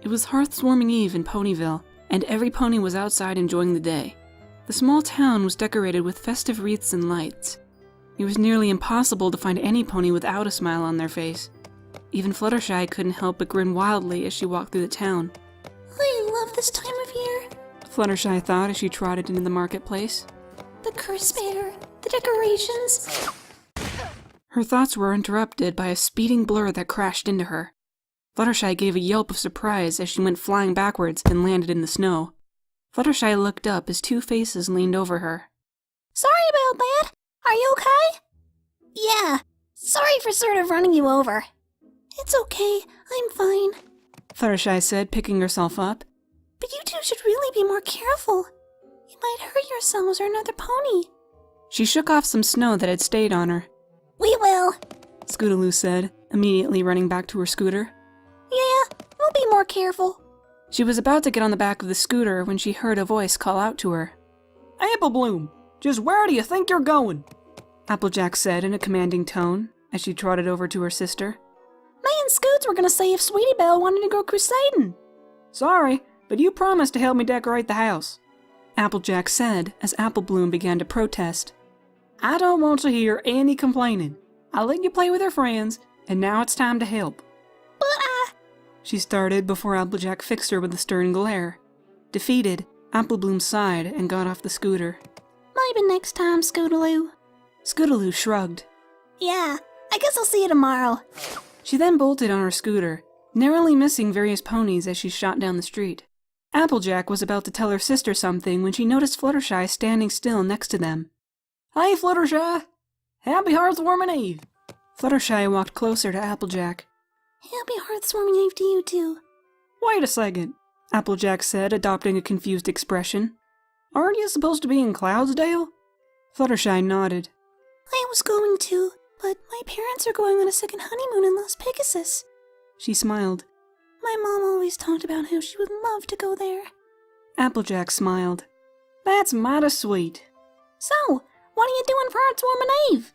It was Hearth-warming Eve in Ponyville, and every pony was outside enjoying the day. The small town was decorated with festive wreaths and lights. It was nearly impossible to find any pony without a smile on their face. Even Fluttershy couldn't help but grin wildly as she walked through the town. I love this time of year, Fluttershy thought as she trotted into the marketplace. The crisp air, the decorations. Her thoughts were interrupted by a speeding blur that crashed into her. Fluttershy gave a yelp of surprise as she went flying backwards and landed in the snow. Fluttershy looked up as two faces leaned over her. Sorry about that. Are you okay? Yeah, sorry for sort of running you over. It's okay, I'm fine, Fluttershy said, picking herself up. But you two should really be more careful. You might hurt yourselves or another pony. She shook off some snow that had stayed on her. We will, Scootaloo said, immediately running back to her scooter. Yeah, we'll be more careful. She was about to get on the back of the scooter when she heard a voice call out to her. Applebloom, just where do you think you're going? Applejack said in a commanding tone as she trotted over to her sister. Me and Scoots were gonna see if Sweetie Belle wanted to go crusading. Sorry, but you promised to help me decorate the house. Applejack said as Applebloom began to protest. I don't want to hear any complaining. I let you play with your friends, and now it's time to help. But She started before Applejack fixed her with a stern glare. Defeated, Applebloom sighed and got off the scooter. Maybe next time, Scootaloo. Scootaloo shrugged. Yeah, I guess I'll see you tomorrow. She then bolted on her scooter, narrowly missing various ponies as she shot down the street. Applejack was about to tell her sister something when she noticed Fluttershy standing still next to them. Hey, Fluttershy! Happy Hearth-warming Eve! Fluttershy walked closer to Applejack. Happy Hearth-warming Eve to you too. Wait a second, Applejack said, adopting a confused expression. Aren't you supposed to be in Cloudsdale? Fluttershy nodded. I was going to, but my parents are going on a second honeymoon in Las Pegasus. She smiled. My mom always talked about how she would love to go there. Applejack smiled. That's mighty sweet. So, what are you doing for Hearth-warming Eve?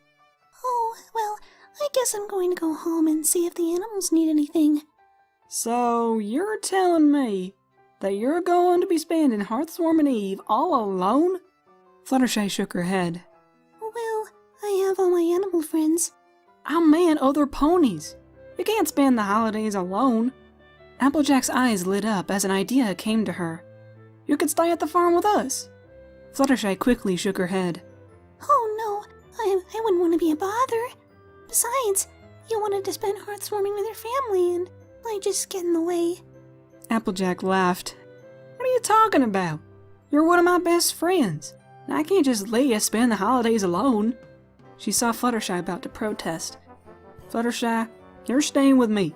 Oh, well, I guess I'm going to go home and see if the animals need anything. So, you're telling me that you're going to be spending Hearth-warming Eve all alone? Fluttershy shook her head. Well, I have all my animal friends. I meant other ponies. You can't spend the holidays alone. Applejack's eyes lit up as an idea came to her. You could stay at the farm with us. Fluttershy quickly shook her head. Oh no, I wouldn't want to be a bother. Besides, you wanted to spend Hearth-warming with your family and I just get in the way. Applejack laughed. What are you talking about? You're one of my best friends. I can't just let you spend the holidays alone. She saw Fluttershy about to protest. Fluttershy, you're staying with me.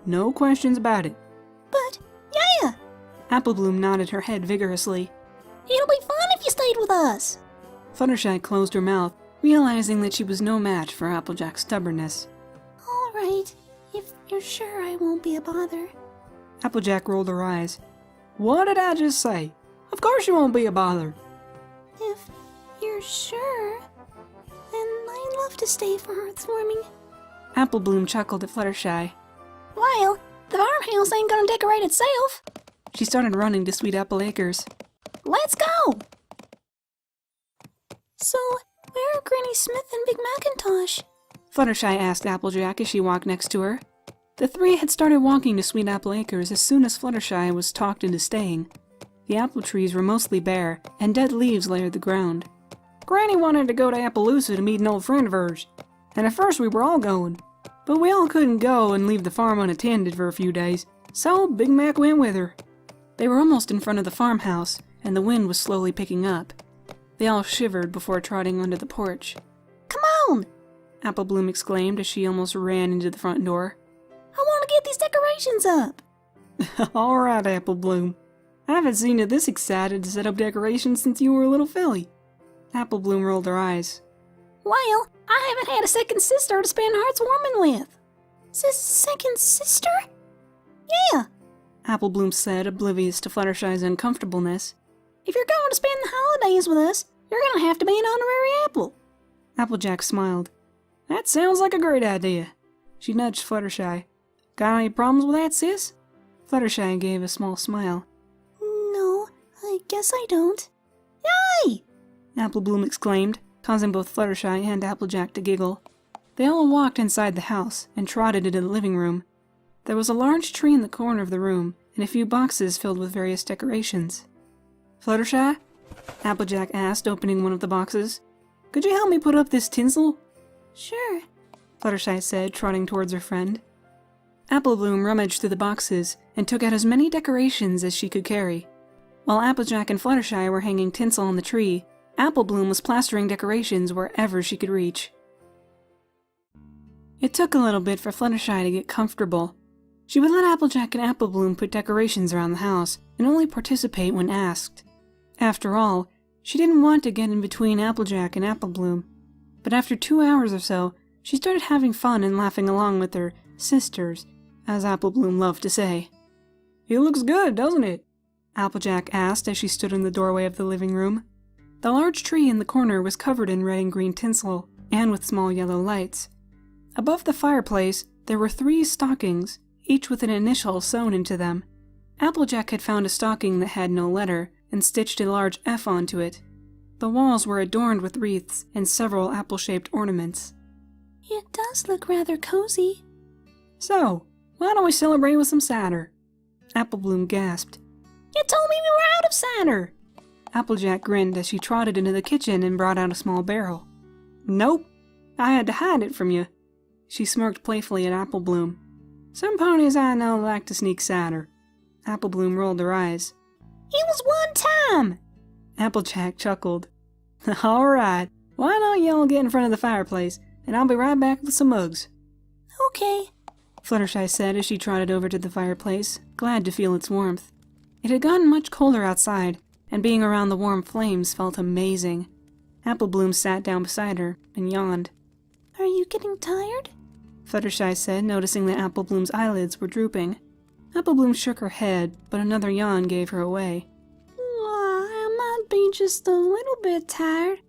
No questions about it. But, yeah! Applebloom nodded her head vigorously. It'll be fun if you stayed with us. Fluttershy closed her mouth, realizing that she was no match for Applejack's stubbornness. All right, if you're sure I won't be a bother. Applejack rolled her eyes. What did I just say? Of course you won't be a bother. If you're sure, then I'd love to stay for Hearth-warming. Applebloom chuckled at Fluttershy. Well, the farmhouse ain't gonna decorate itself. She started running to Sweet Apple Acres. Let's go! So, where are Granny Smith and Big Macintosh? Fluttershy asked Applejack as she walked next to her. The three had started walking to Sweet Apple Acres as soon as Fluttershy was talked into staying. The apple trees were mostly bare, and dead leaves layered the ground. Granny wanted to go to Appaloosa to meet an old friend of hers, and at first we were all going. But we all couldn't go and leave the farm unattended for a few days, so Big Mac went with her. They were almost in front of the farmhouse, and the wind was slowly picking up. They all shivered before trotting onto the porch. Come on! Applebloom exclaimed as she almost ran into the front door. I want to get these decorations up! All right, Applebloom. I haven't seen you this excited to set up decorations since you were a little filly. Applebloom rolled her eyes. Well, I haven't had a second sister to spend Hearth-warming with. Second sister? Yeah! Applebloom said, oblivious to Fluttershy's uncomfortableness. If you're going to spend the holidays with us, you're going to have to be an honorary apple. Applejack smiled. That sounds like a great idea. She nudged Fluttershy. Got any problems with that, sis? Fluttershy gave a small smile. No, I guess I don't. Yay! Apple Bloom exclaimed, causing both Fluttershy and Applejack to giggle. They all walked inside the house and trotted into the living room. There was a large tree in the corner of the room and a few boxes filled with various decorations. Fluttershy? Applejack asked, opening one of the boxes. Could you help me put up this tinsel? Sure. Fluttershy said, trotting towards her friend. Apple Bloom rummaged through the boxes and took out as many decorations as she could carry. While Applejack and Fluttershy were hanging tinsel on the tree, Apple Bloom was plastering decorations wherever she could reach. It took a little bit for Fluttershy to get comfortable. She would let Applejack and Apple Bloom put decorations around the house and only participate when asked. After all, she didn't want to get in between Applejack and Apple Bloom. But after 2 hours or so, she started having fun and laughing along with her sisters, as Apple Bloom loved to say. It looks good, doesn't it? Applejack asked as she stood in the doorway of the living room. The large tree in the corner was covered in red and green tinsel, and with small yellow lights. Above the fireplace, there were 3 stockings, each with an initial sewn into them. Applejack had found a stocking that had no letter, and stitched a large F onto it. The walls were adorned with wreaths and several apple-shaped ornaments. It does look rather cozy. So, why don't we celebrate with some cider? Apple Bloom gasped. You told me we were out of cider! Applejack grinned as she trotted into the kitchen and brought out a small barrel. Nope, I had to hide it from you. She smirked playfully at Apple Bloom. Some ponies I know like to sneak cider. Apple Bloom rolled her eyes. It was one time! Applejack chuckled. All right, why don't you all get in front of the fireplace, and I'll be right back with some mugs. Okay, Fluttershy said as she trotted over to the fireplace, glad to feel its warmth. It had gotten much colder outside, and being around the warm flames felt amazing. Apple Bloom sat down beside her and yawned. Are you getting tired? Fluttershy said, noticing that Apple Bloom's eyelids were drooping. Apple Bloom shook her head, but another yawn gave her away. I might be just a little bit tired.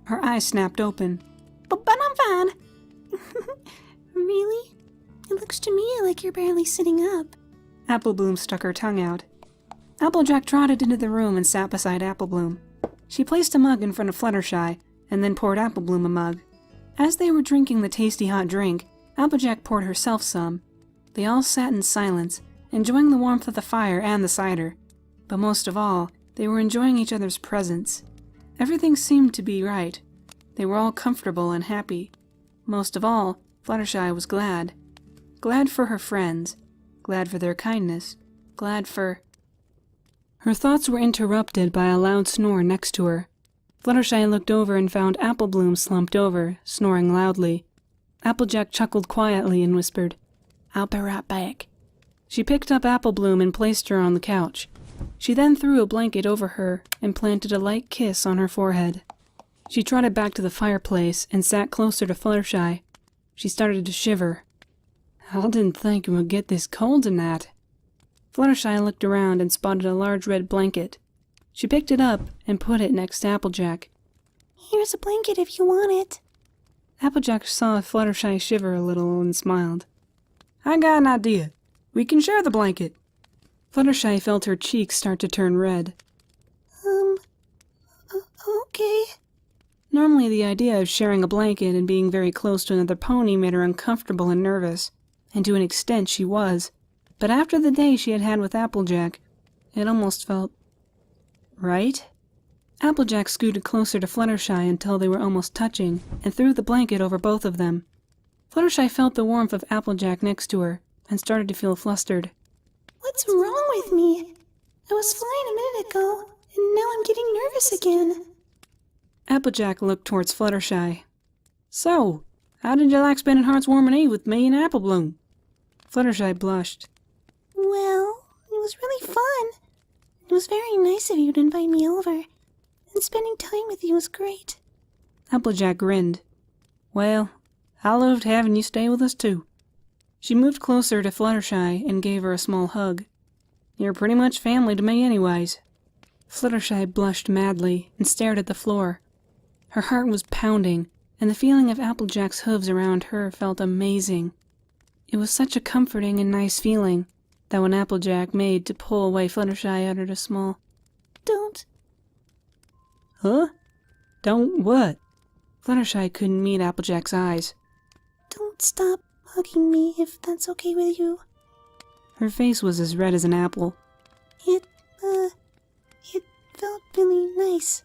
Her eyes snapped open. But I'm fine. Really? It looks to me like you're barely sitting up. Apple Bloom stuck her tongue out. Applejack trotted into the room and sat beside Apple Bloom. She placed a mug in front of Fluttershy, and then poured Apple Bloom a mug. As they were drinking the tasty hot drink, Applejack poured herself some. They all sat in silence, enjoying the warmth of the fire and the cider. But most of all, they were enjoying each other's presence. Everything seemed to be right. They were all comfortable and happy. Most of all, Fluttershy was glad. Glad for her friends. Glad for their kindness. Glad for... Her thoughts were interrupted by a loud snore next to her. Fluttershy looked over and found Apple Bloom slumped over, snoring loudly. Applejack chuckled quietly and whispered, I'll be right back. She picked up Apple Bloom and placed her on the couch. She then threw a blanket over her and planted a light kiss on her forehead. She trotted back to the fireplace and sat closer to Fluttershy. She started to shiver. I didn't think it would get this cold tonight. Fluttershy looked around and spotted a large red blanket. She picked it up and put it next to Applejack. Here's a blanket if you want it. Applejack saw Fluttershy shiver a little and smiled. I got an idea. We can share the blanket. Fluttershy felt her cheeks start to turn red. Okay. Normally the idea of sharing a blanket and being very close to another pony made her uncomfortable and nervous, and to an extent she was. But after the day she had had with Applejack, it almost felt... right? Applejack scooted closer to Fluttershy until they were almost touching, and threw the blanket over both of them. Fluttershy felt the warmth of Applejack next to her, and started to feel flustered. What's wrong with me? I was fine a minute ago, and now I'm getting nervous again. Applejack looked towards Fluttershy. So, how did you like spending Hearthwarming Eve with me and Apple Bloom? Fluttershy blushed. Well, it was really fun. It was very nice of you to invite me over, and spending time with you was great. Applejack grinned. Well, I loved having you stay with us too. She moved closer to Fluttershy and gave her a small hug. You're pretty much family to me anyways. Fluttershy blushed madly and stared at the floor. Her heart was pounding, and the feeling of Applejack's hooves around her felt amazing. It was such a comforting and nice feeling. That one Applejack made to pull away Fluttershy uttered a small, Don't. Huh? Don't what? Fluttershy couldn't meet Applejack's eyes. Don't stop hugging me if that's okay with you. Her face was as red as an apple. It felt really nice.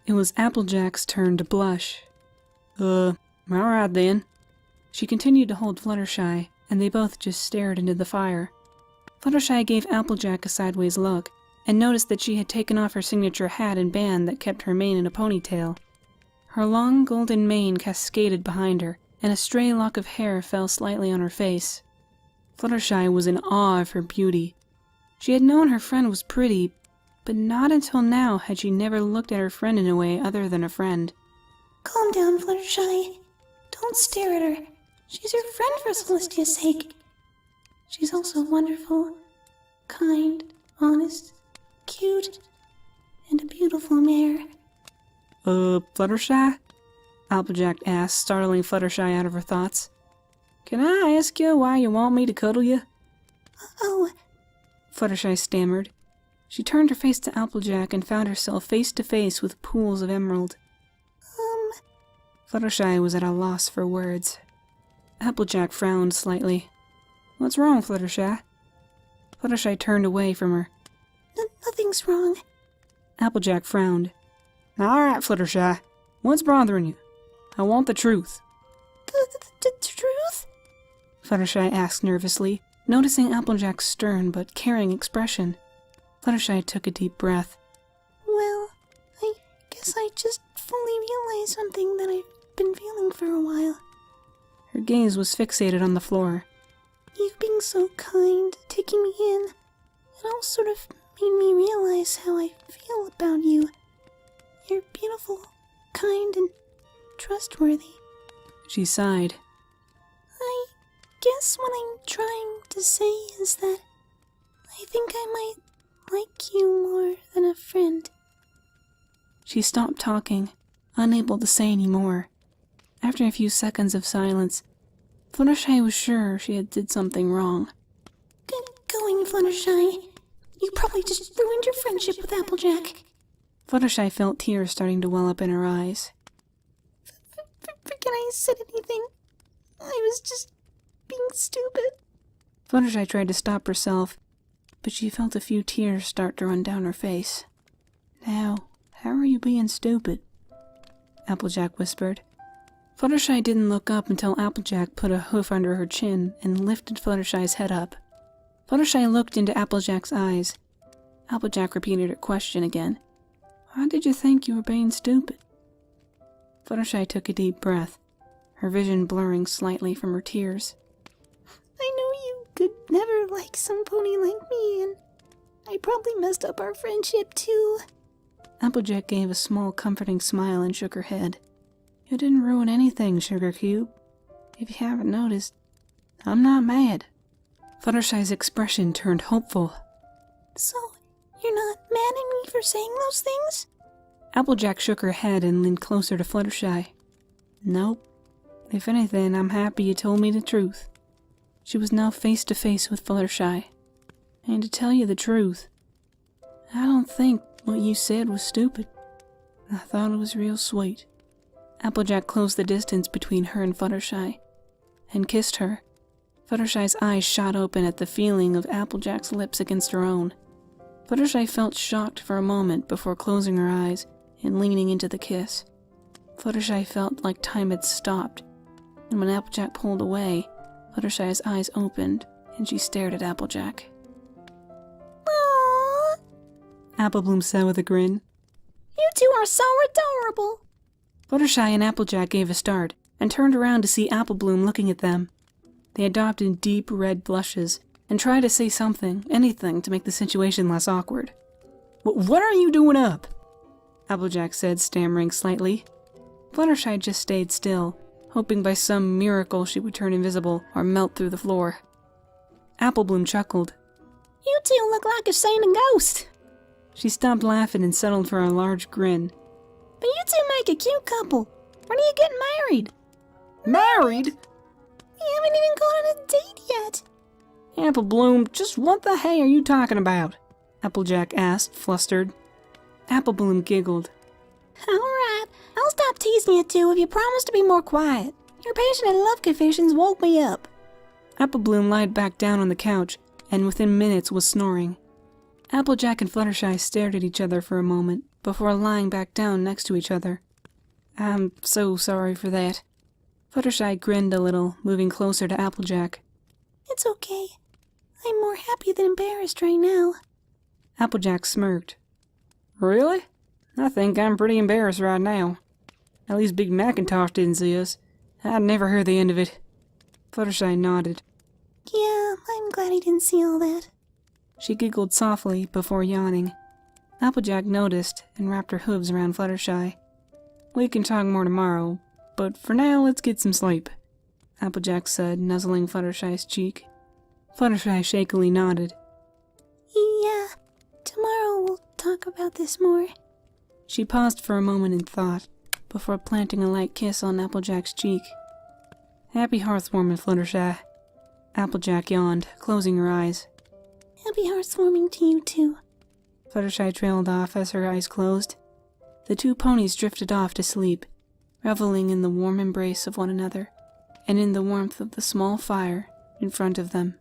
It was Applejack's turn to blush. Alright then. She continued to hold Fluttershy, and they both just stared into the fire. Fluttershy gave Applejack a sideways look, and noticed that she had taken off her signature hat and band that kept her mane in a ponytail. Her long golden mane cascaded behind her, and a stray lock of hair fell slightly on her face. Fluttershy was in awe of her beauty. She had known her friend was pretty, but not until now had she never looked at her friend in a way other than a friend. Calm down, Fluttershy. Don't stare at her. She's your friend for Celestia's sake. She's also wonderful, kind, honest, cute, and a beautiful mare. Fluttershy? Applejack asked, startling Fluttershy out of her thoughts. Can I ask you why you want me to cuddle you? Oh, Fluttershy stammered. She turned her face to Applejack and found herself face to face with pools of emerald. Fluttershy was at a loss for words. Applejack frowned slightly. What's wrong, Fluttershy? Fluttershy turned away from her. Nothing's wrong. Applejack frowned. Alright, Fluttershy. What's bothering you? I want the truth. The truth? Fluttershy asked nervously, noticing Applejack's stern but caring expression. Fluttershy took a deep breath. Well, I guess I just fully realized something that I've been feeling for a while. Her gaze was fixated on the floor. You being so kind, taking me in, it all sort of made me realize how I feel about you. You're beautiful, kind, and trustworthy. She sighed. I guess what I'm trying to say is that I think I might like you more than a friend. She stopped talking, unable to say any more. After a few seconds of silence, Fluttershy was sure she had did something wrong. Get going, Fluttershy. You probably just ruined your friendship with Applejack. Fluttershy felt tears starting to well up in her eyes. Forget I said anything. I was just being stupid. Fluttershy tried to stop herself, but she felt a few tears start to run down her face. Now, how are you being stupid? Applejack whispered. Fluttershy didn't look up until Applejack put a hoof under her chin and lifted Fluttershy's head up. Fluttershy looked into Applejack's eyes. Applejack repeated her question again. Why did you think you were being stupid? Fluttershy took a deep breath, her vision blurring slightly from her tears. I know you could never like some pony like me, and I probably messed up our friendship too. Applejack gave a small comforting smile and shook her head. You didn't ruin anything, Sugar Cube. If you haven't noticed, I'm not mad. Fluttershy's expression turned hopeful. So, you're not mad at me for saying those things? Applejack shook her head and leaned closer to Fluttershy. Nope. If anything, I'm happy you told me the truth. She was now face to face with Fluttershy. And to tell you the truth, I don't think what you said was stupid. I thought it was real sweet. Applejack closed the distance between her and Fluttershy, and kissed her. Fluttershy's eyes shot open at the feeling of Applejack's lips against her own. Fluttershy felt shocked for a moment before closing her eyes and leaning into the kiss. Fluttershy felt like time had stopped, and when Applejack pulled away, Fluttershy's eyes opened, and she stared at Applejack. Aww, Applebloom said with a grin. you two are so adorable. Fluttershy and Applejack gave a start, and turned around to see Applebloom looking at them. They adopted deep red blushes, and tried to say something, anything, to make the situation less awkward. What are you doing up? Applejack said, stammering slightly. Fluttershy just stayed still, hoping by some miracle she would turn invisible or melt through the floor. Applebloom chuckled. You two look like a saint and ghost. She stopped laughing and settled for a large grin. But you two make a cute couple. When are you getting married? Married? We haven't even gone on a date yet. Apple Bloom, just what the hey are you talking about? Applejack asked, flustered. Apple Bloom giggled. Alright, I'll stop teasing you two if you promise to be more quiet. Your passionate love confessions woke me up. Apple Bloom lied back down on the couch, and within minutes was snoring. Applejack and Fluttershy stared at each other for a moment, before lying back down next to each other. I'm so sorry for that. Fluttershy grinned a little, moving closer to Applejack. It's okay. I'm more happy than embarrassed right now. Applejack smirked. Really? I think I'm pretty embarrassed right now. At least Big Macintosh didn't see us. I'd never hear the end of it. Fluttershy nodded. Yeah, I'm glad he didn't see all that. She giggled softly before yawning. Applejack noticed and wrapped her hooves around Fluttershy. We can talk more tomorrow, but for now let's get some sleep, Applejack said, nuzzling Fluttershy's cheek. Fluttershy shakily nodded. Yeah, tomorrow we'll talk about this more. She paused for a moment in thought, before planting a light kiss on Applejack's cheek. Happy hearthwarming, Fluttershy. Applejack yawned, closing her eyes. Happy heartwarming to you too. Fluttershy trailed off as her eyes closed. The two ponies drifted off to sleep, reveling in the warm embrace of one another, and in the warmth of the small fire in front of them.